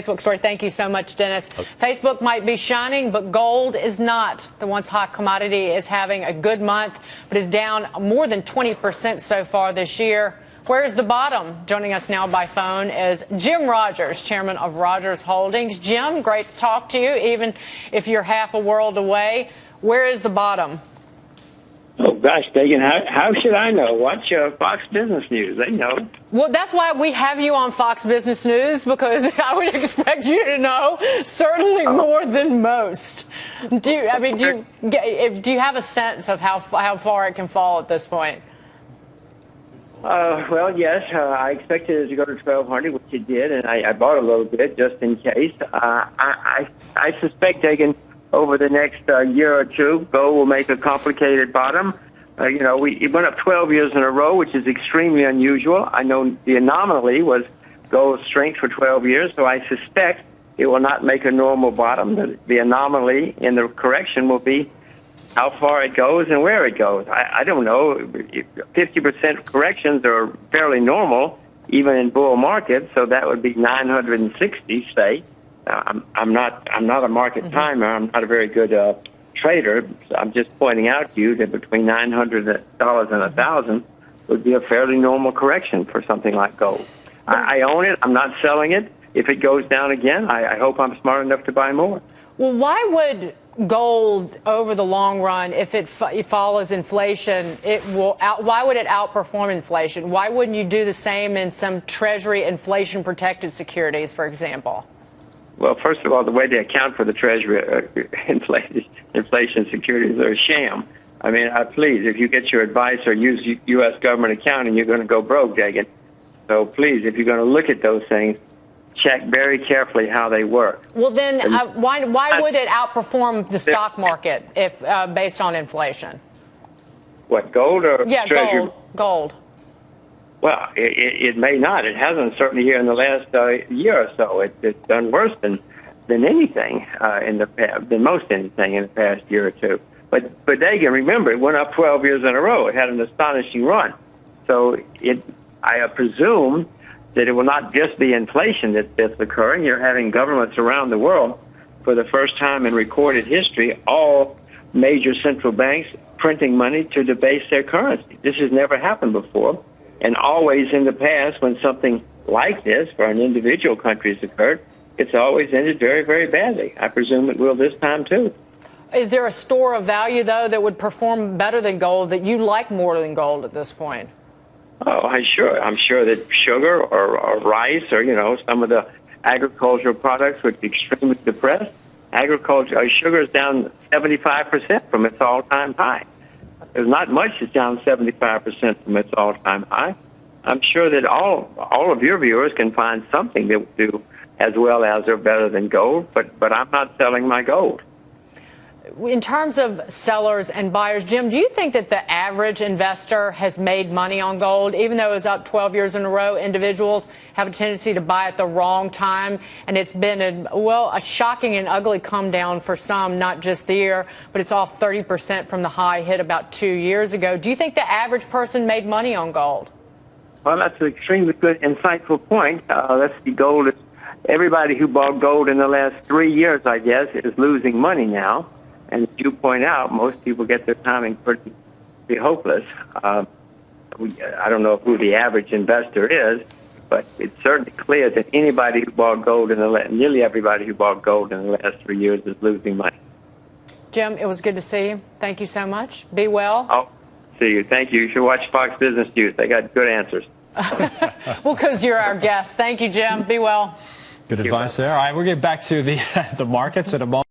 Facebook story. Thank you so much, Dennis. Okay. Facebook might be shining, but gold is not. The once hot commodity is having a good month, but is down more than 20% so far this year. Where's the bottom? Joining us now by phone is Jim Rogers, chairman of Rogers Holdings. Jim, great to talk to you, even if you're half a world away. Where is the bottom? Oh, gosh, Dagan, how should I know? Watch Fox Business News. They know. Well, that's why we have you on Fox Business News, because I would expect you to know certainly more than most. Do you have a sense of how far it can fall at this point? Well, yes, I expected it to go to 1,200, which it did, and I bought a little bit just in case. I suspect, Dagan, over the next year or two, gold will make a complicated bottom. It went up 12 years in a row, which is extremely unusual. I know the anomaly was gold's strength for 12 years, so I suspect it will not make a normal bottom. The anomaly in the correction will be how far it goes and where it goes. I don't know. 50% corrections are fairly normal, even in bull markets, so that would be 960, say. I'm not a market timer. I'm not a very good trader. So I'm just pointing out to you that between $900 and $1,000 would be a fairly normal correction for something like gold. I own it. I'm not selling it. If it goes down again, I hope I'm smart enough to buy more. Well, why would gold over the long run, if it follows inflation, why would it outperform inflation? Why wouldn't you do the same in some Treasury inflation-protected securities, for example? Well, first of all, the way they account for the Treasury inflation securities are a sham. I mean, please, if you get your advice or use U.S. government accounting, you're going to go broke, Dagan. So please, if you're going to look at those things, check very carefully how they work. Well, then why would it outperform the stock market if based on inflation? What, gold or Treasury? Gold. Well, it may not. It hasn't, certainly here in the last year or so. It's done worse than anything in the past, than most anything in the past year or two. But Dagan, remember, it went up 12 years in a row. It had an astonishing run. So I presume that it will not just be inflation that's occurring. You're having governments around the world, for the first time in recorded history, all major central banks printing money to debase their currency. This has never happened before. And always in the past, when something like this for an individual country has occurred, it's always ended very, very badly. I presume it will this time, too. Is there a store of value, though, that would perform better than gold, that you like more than gold at this point? Oh, I'm sure that sugar or rice or, some of the agricultural products would be extremely depressed. Sugar is down 75% from its all-time high. There's not much that's down 75% from its all-time high. I'm sure that all of your viewers can find something that will do as well as or better than gold, but I'm not selling my gold. In terms of sellers and buyers, Jim, do you think that the average investor has made money on gold? Even though it's up 12 years in a row, individuals have a tendency to buy at the wrong time, and it's been a shocking and ugly come down for some, not just the year, but it's off 30% from the high hit about 2 years ago. Do you think the average person made money on gold? Well, that's an extremely good, insightful point. Let's see, gold is, everybody who bought gold in the last 3 years, I guess, is losing money now. And as you point out, most people get their timing pretty hopeless. I don't know who the average investor is, but it's certainly clear that anybody who bought gold nearly everybody who bought gold in the last 3 years is losing money. Jim, it was good to see you. Thank you so much. Be well. Oh, see you. Thank you. You should watch Fox Business News. They got good answers. Well, because you're our guest. Thank you, Jim. Be well. Good advice there. All right, we'll get back to the markets in a moment.